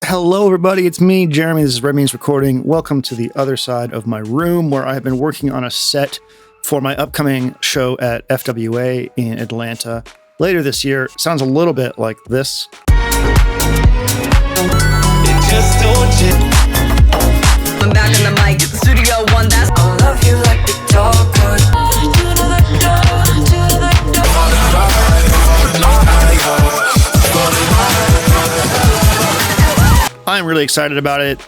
Hello, everybody. It's me, Jeremy. This is Red Means Recording. Welcome to the other side of my room where I have been working on a set for my upcoming show at FWA in Atlanta later this year. Sounds a little bit like this. I'm back in the mic, Studio One. That's I love you like the dog would. I'm really excited about it.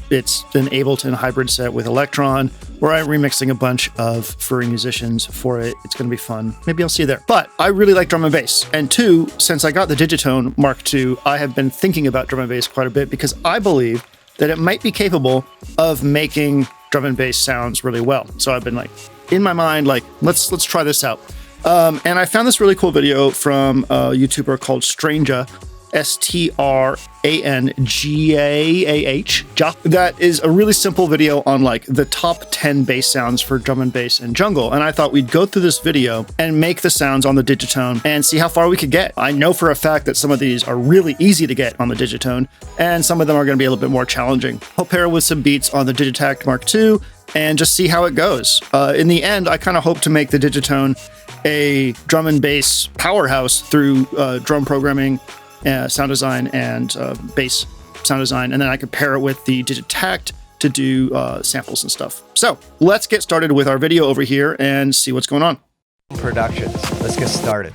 It's an Ableton hybrid set with Elektron, where I'm remixing a bunch of furry musicians for it. It's going to be fun. Maybe I'll see you there. But I really like drum and bass. And two, since I got the Digitone Mark II, I have been thinking about drum and bass quite a bit because I believe that it might be capable of making drum and bass sounds really well. So I've been like, in my mind, like, let's try this out. And I found this really cool video from a YouTuber called Strangah, Strangah. That is a really simple video on like the top 10 bass sounds for drum and bass and jungle. And I thought we'd go through this video and make the sounds on the Digitone and see how far we could get. I know for a fact that some of these are really easy to get on the Digitone and some of them are going to be a little bit more challenging. I'll pair with some beats on the Digitact Mark II and just see how it goes. In the end, I kind of hope to make the Digitone a drum and bass powerhouse through drum programming, sound design, and bass sound design, and then I could pair it with the Digitact to do samples and stuff. So let's get started with our video over here and see what's going on. Productions. Let's get started.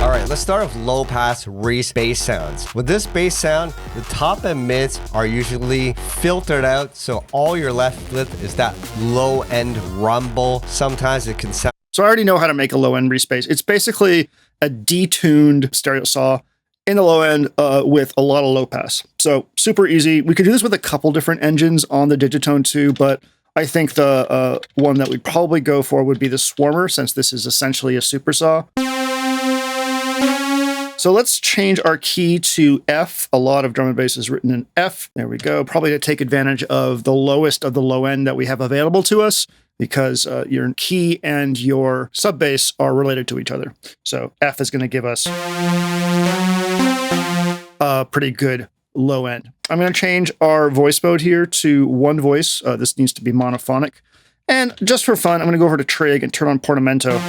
All right, let's start with low pass Reese bass sounds. With this bass sound, the top and mids are usually filtered out, so all you're left with is that low end rumble. Sometimes it can sound. So I already know how to make a low end Reese bass. It's basically a detuned stereo saw in the low end with a lot of low pass. So super easy. We could do this with a couple different engines on the Digitone too, but I think the one that we'd probably go for would be the Swarmer, since this is essentially a super saw. So let's change our key to F. A lot of drum and bass is written in F. There we go. Probably to take advantage of the lowest of the low end that we have available to us, because your key and your sub bass are related to each other. So F is going to give us a pretty good low end. I'm going to change our voice mode here to one voice. This needs to be monophonic. And just for fun, I'm going to go over to Trig and turn on Portamento.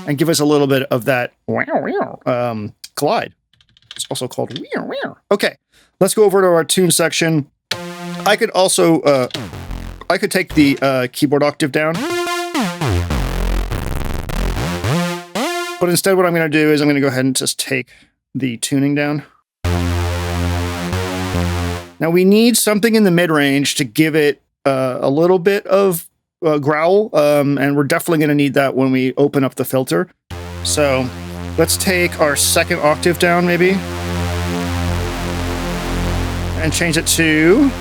And give us a little bit of that glide. It's also called . Okay, let's go over to our tune section. I could also, I could take the keyboard octave down. But instead what I'm going to do is I'm going to go ahead and just take the tuning down. Now we need something in the mid-range to give it a little bit of growl, and we're definitely going to need that when we open up the filter. So let's take our second octave down maybe and change it to,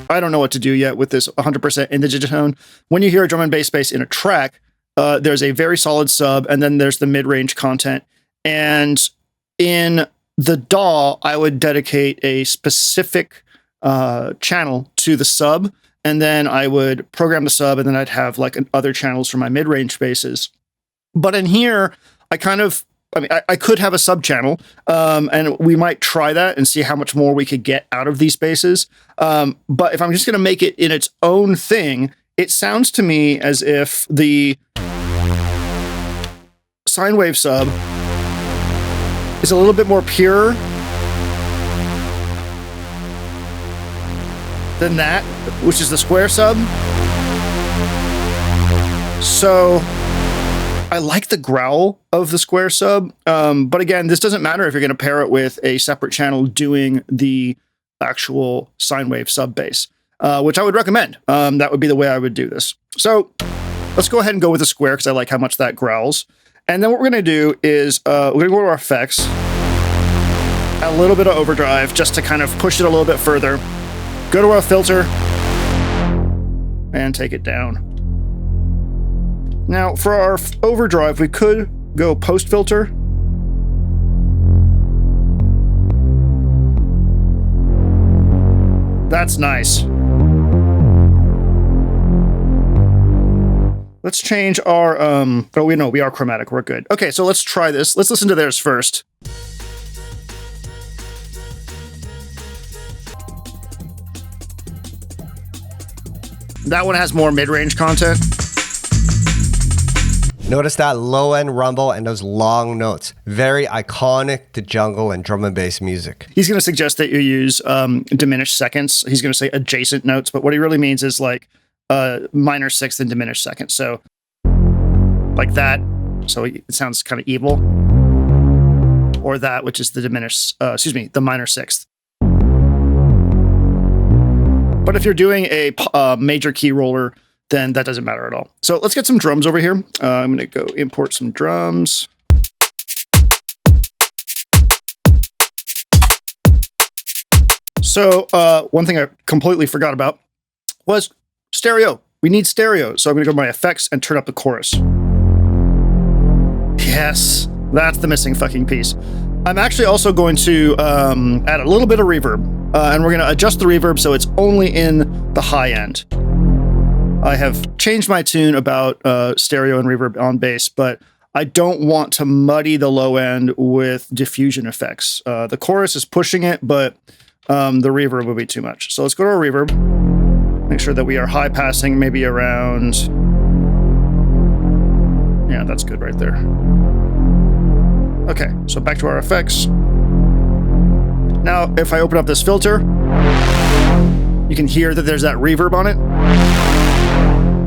I don't know what to do yet with this 100% in the Digitone. When you hear a drum and bass bass in a track, there's a very solid sub and then there's the mid-range content. And in the DAW, I would dedicate a specific channel to the sub, and then I would program the sub, and then I'd have like other channels for my mid-range basses. But in here, I could have a sub channel, and we might try that and see how much more we could get out of these basses. But if I'm just going to make it in its own thing, it sounds to me as if the sine wave sub is a little bit more pure than that, which is the square sub. So I like the growl of the square sub, but again, this doesn't matter if you're going to pair it with a separate channel doing the actual sine wave sub bass, which I would recommend. That would be the way I would do this. So let's go ahead and go with the square because I like how much that growls. And then what we're going to do is we're going to go to our effects, a little bit of overdrive just to kind of push it a little bit further. Go to our filter and take it down. Now for our overdrive, we could go post filter. That's nice. Let's change our, oh, we are chromatic. We're good. Okay, so let's try this. Let's listen to theirs first. That one has more mid-range content. Notice that low end rumble and those long notes. Very iconic to jungle and drum and bass music. He's going to suggest that you use diminished seconds. He's going to say adjacent notes, but what he really means is like minor sixth and diminished second. So like that. So it sounds kind of evil. Or that, which is the diminished, the minor sixth. But if you're doing a major key roller, then that doesn't matter at all. So let's get some drums over here. I'm going to go import some drums. So one thing I completely forgot about was stereo. We need stereo. So I'm going to go to my effects and turn up the chorus. Yes, that's the missing fucking piece. I'm actually also going to add a little bit of reverb. And we're going to adjust the reverb so it's only in the high end. I have changed my tune about stereo and reverb on bass, but I don't want to muddy the low end with diffusion effects. The chorus is pushing it, but the reverb would be too much. So let's go to our reverb. Make sure that we are high passing maybe around... Yeah, that's good right there. Okay, so back to our effects. Now, if I open up this filter, you can hear that there's that reverb on it,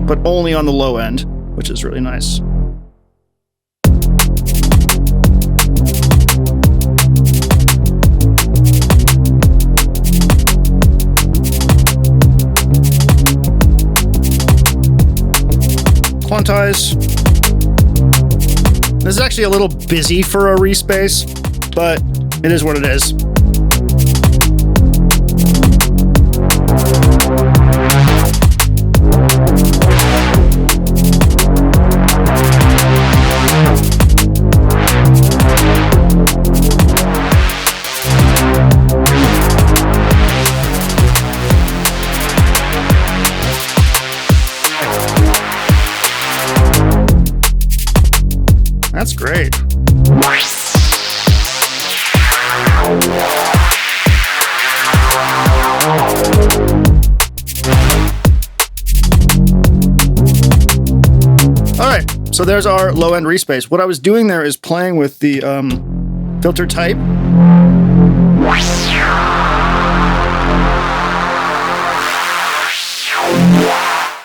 but only on the low end, which is really nice. Quantize. This is actually a little busy for a Reese bass, but it is what it is. That's great. All right, so there's our low-end Reese bass. What I was doing there is playing with the filter type.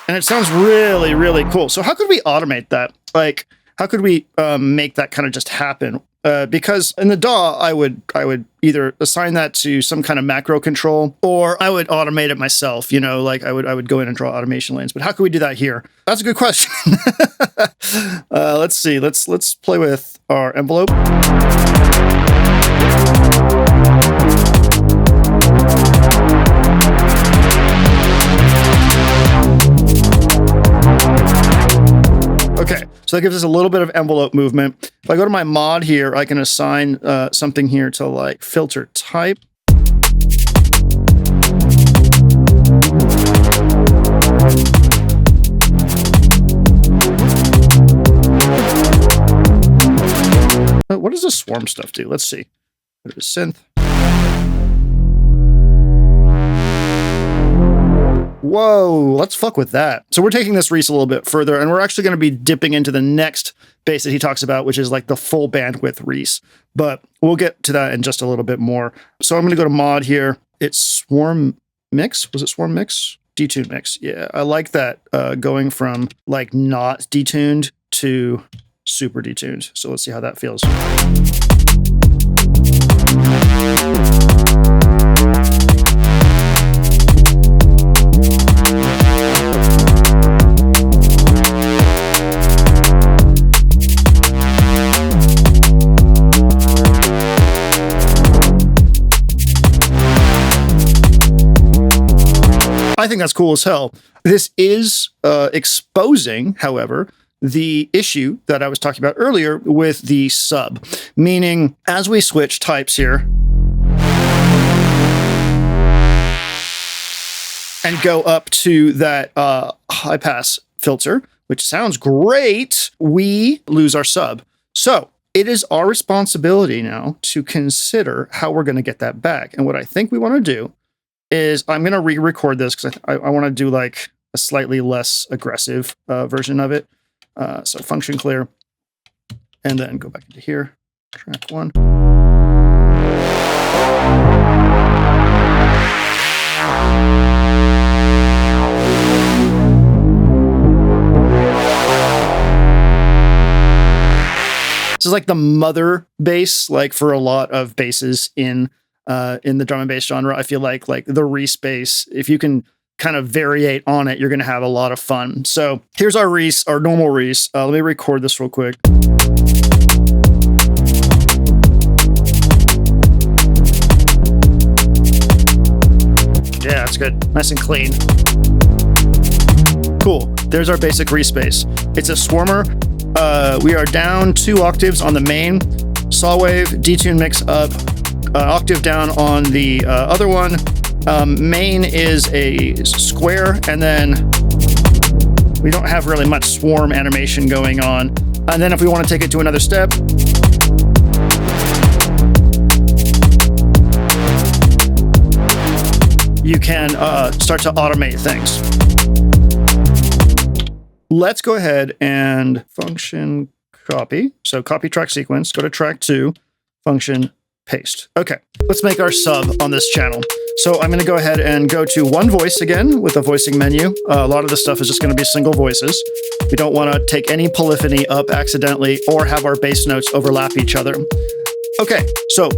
And it sounds really, really cool. So how could we automate that? Like, how could we make that kind of just happen? Because in the DAW, I would either assign that to some kind of macro control, or I would automate it myself. You know, like I would go in and draw automation lanes. But how can we do that here? That's a good question. Let's see. Let's play with our envelope. Okay, so that gives us a little bit of envelope movement. If I go to my mod here, I can assign something here to like filter type. What does the swarm stuff do? Let's see. Go to synth. Whoa, let's fuck with that. So we're taking this Reese a little bit further, and we're actually going to be dipping into the next bass that he talks about, which is like the full bandwidth Reese. But we'll get to that in just a little bit more. So I'm going to go to mod here. It's Swarm Mix. Was it Swarm Mix? Detune Mix. Yeah, I like that going from like not detuned to super detuned. So let's see how that feels. I think that's cool as hell. This is exposing, however, the issue that I was talking about earlier with the sub, meaning as we switch types here and go up to that high pass filter, which sounds great, we lose our sub. So it is our responsibility now to consider how we're going to get that back. And what I think we want to do is I'm going to re-record this because I want to do like a slightly less aggressive version of it. So function clear, and then go back into here, track 1. This is like the mother bass, like for a lot of basses in the drum and bass genre. I feel like the Reese bass, if you can kind of variate on it, you're going to have a lot of fun. So here's our Reese, our normal Reese. Let me record this real quick. Yeah, that's good. Nice and clean. Cool. There's our basic Reese bass. It's a swarmer. We are down 2 octaves on the main saw wave, detune mix up, octave down on the other one. Main is a square, and then we don't have really much swarm animation going on. And then if we want to take it to another step, you can start to automate things. Let's go ahead and function copy. So copy track sequence, go to track 2, function paste. Okay, let's make our sub on this channel. So I'm going to go ahead and go to one voice again with a voicing menu. A lot of the stuff is just going to be single voices. We don't want to take any polyphony up accidentally or have our bass notes overlap each other. Okay, so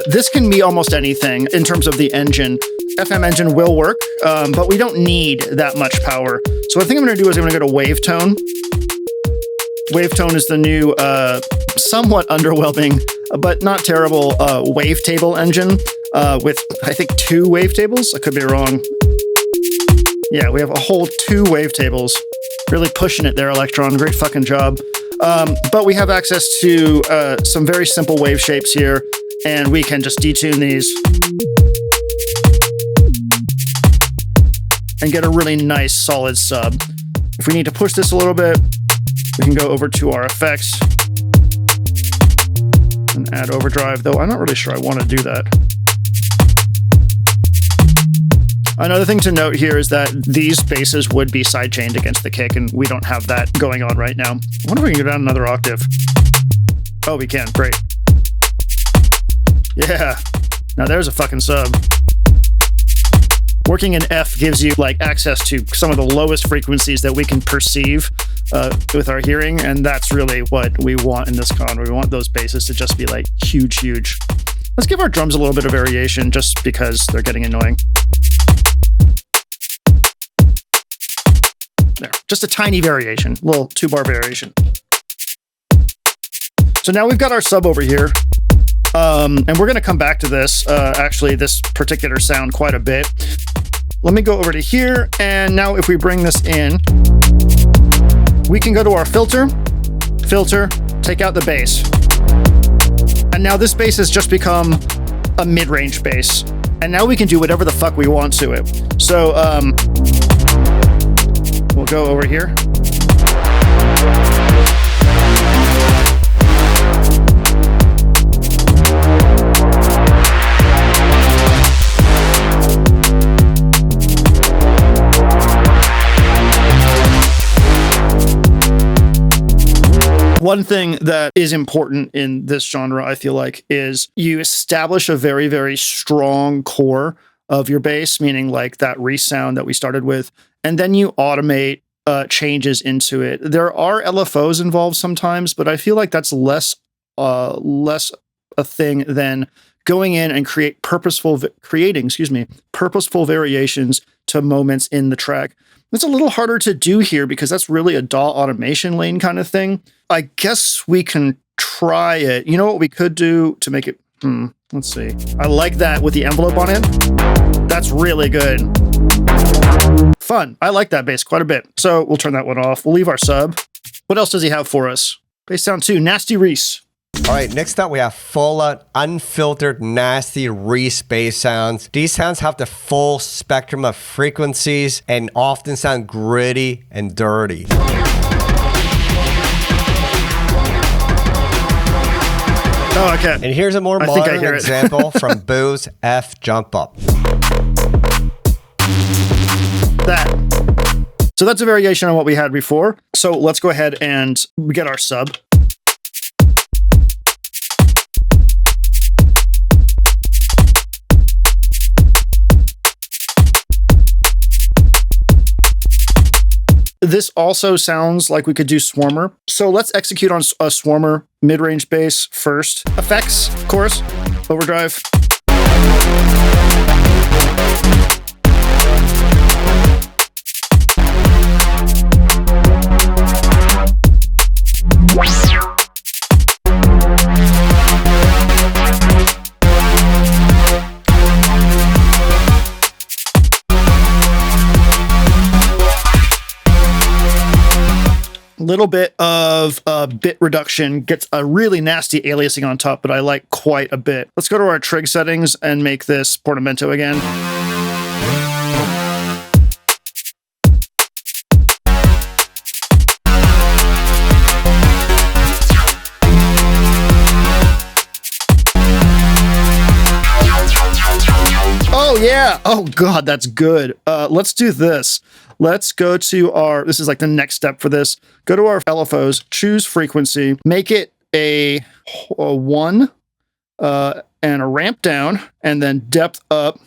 this can be almost anything in terms of the engine. FM engine will work, but we don't need that much power. So I think I'm going to do is I'm going to go to Wavetone. Wavetone is the new, somewhat underwhelming, but not terrible wavetable engine with, I think, 2 wavetables. I could be wrong. Yeah, we have a whole 2 wavetables. Really pushing it there, Elektron. Great fucking job. But we have access to some very simple wave shapes here, and we can just detune these and get a really nice solid sub. If we need to push this a little bit, we can go over to our effects and add overdrive, though I'm not really sure I want to do that. Another thing to note here is that these basses would be sidechained against the kick, and we don't have that going on right now. I wonder if we can go down another octave. Oh, we can. Great. Yeah. Now there's a fucking sub. Working in F gives you like access to some of the lowest frequencies that we can perceive with our hearing, and that's really what we want in this con. We want those basses to just be like huge, huge. Let's give our drums a little bit of variation just because they're getting annoying. There, just a tiny variation, little 2-bar variation. So now we've got our sub over here. And we're going to come back to this, actually, this particular sound quite a bit. Let me go over to here, and now if we bring this in, we can go to our filter, take out the bass. And now this bass has just become a mid-range bass. And now we can do whatever the fuck we want to it. So, we'll go over here. One thing that is important in this genre, I feel like, is you establish a very, very strong core of your bass, meaning like that Reese sound that we started with, and then you automate changes into it. There are LFOs involved sometimes, but I feel like that's less a thing than going in and creating purposeful variations to moments in the track. It's a little harder to do here because that's really a DAW automation lane kind of thing. I guess we can try it. You know what we could do to make it, let's see. I like that with the envelope on it. That's really good. Fun. I like that bass quite a bit. So we'll turn that one off. We'll leave our sub. What else does he have for us? Bass sound 2, Nasty Reese. All right, next up we have full out, unfiltered, nasty Reese bass sounds. These sounds have the full spectrum of frequencies and often sound gritty and dirty. Oh, okay. And here's a more I think I modern hear it. example from Boo's F Jump Up. That. So that's a variation on what we had before. So let's go ahead and we get our sub. This also sounds like we could do Swarmer. So let's execute on a Swarmer mid-range bass first. Effects, chorus, overdrive. Little bit of bit reduction gets a really nasty aliasing on top, but I like quite a bit. Let's go to our trig settings and make this portamento again. Oh yeah! Oh god, that's good. Let's do this. Let's go to our, this is like the next step for this. Go to our LFOs, choose frequency, make it a 1 and a ramp down, and then depth up.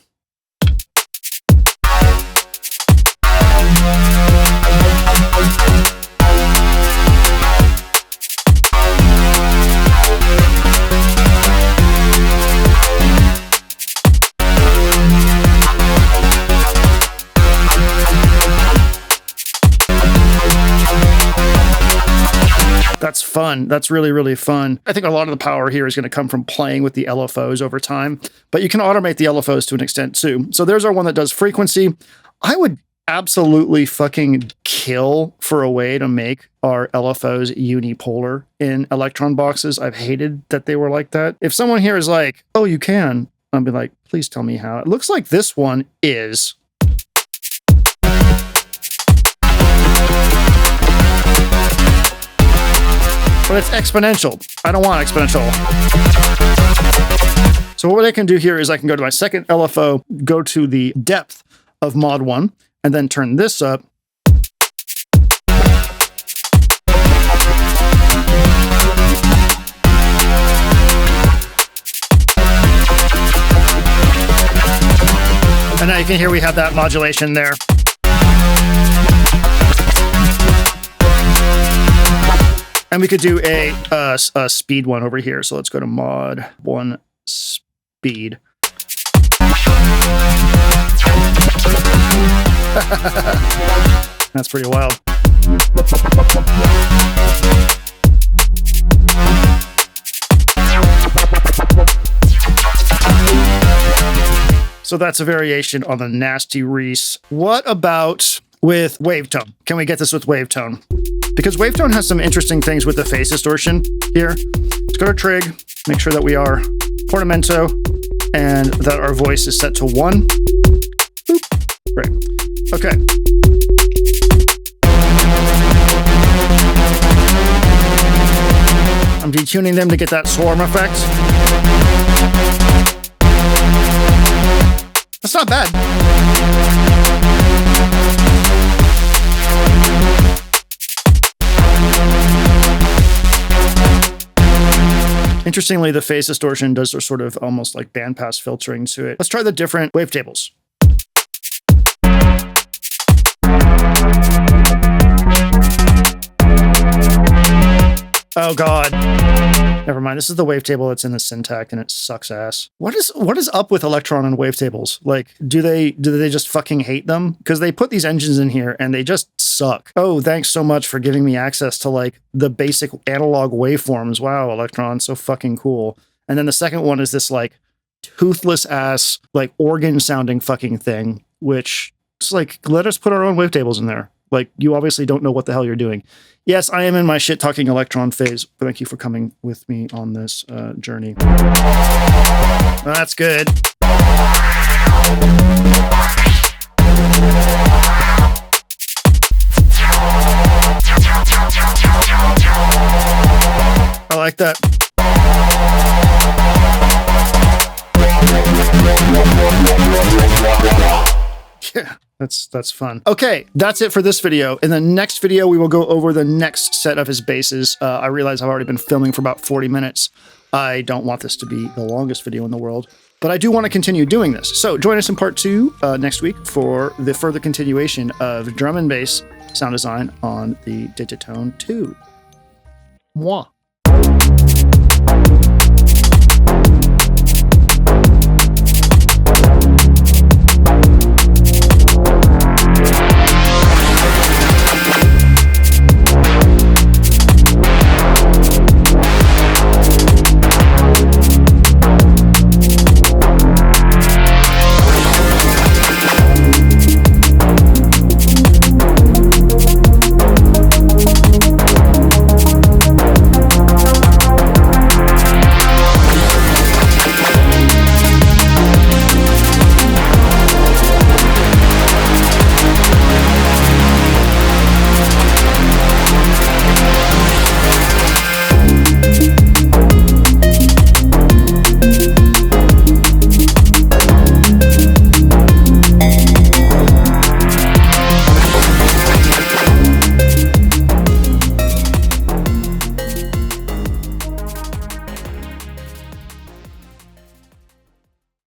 That's fun. That's really, really fun. I think a lot of the power here is going to come from playing with the LFOs over time, but you can automate the LFOs to an extent too. So there's our one that does frequency. I would absolutely fucking kill for a way to make our LFOs unipolar in Elektron boxes. I've hated that they were like that. If someone here is like, oh, you can, I'll be like, please tell me how. It looks like this one is. But it's exponential. I don't want exponential. So what I can do here is I can go to my second LFO, go to the depth of mod 1, and then turn this up. And now you can hear we have that modulation there. And we could do a speed one over here. So let's go to mod 1 speed. That's pretty wild. So that's a variation on the nasty Reese. What about with wavetone? Can we get this with wavetone? Because wavetone has some interesting things with the phase distortion here. Let's go to trig, make sure that we are portamento, and that our voice is set to 1. Boop. Great. Okay. I'm detuning them to get that swarm effect. That's not bad. Interestingly, the phase distortion does sort of almost like bandpass filtering to it. Let's try the different wavetables. Oh god. Never mind. This is the wavetable that's in the syntax and it sucks ass. What is up with Elektron and wavetables? Like, do they just fucking hate them? Because they put these engines in here and they just suck. Oh, thanks so much for giving me access to like the basic analog waveforms. Wow, Elektron, so fucking cool. And then the second one is this like toothless ass, like organ sounding fucking thing, which it's like, let us put our own wavetables in there. Like, you obviously don't know what the hell you're doing. Yes, I am in my shit talking Elektron phase. Thank you for coming with me on this journey. That's good. I like that. Yeah, that's fun. Okay, that's it for this video. In the next video, we will go over the next set of his basses. I realize I've already been filming for about 40 minutes. I don't want this to be the longest video in the world, but I do want to continue doing this. So join us in part 2 next week for the further continuation of drum and bass sound design on the Digitone II. Mwah.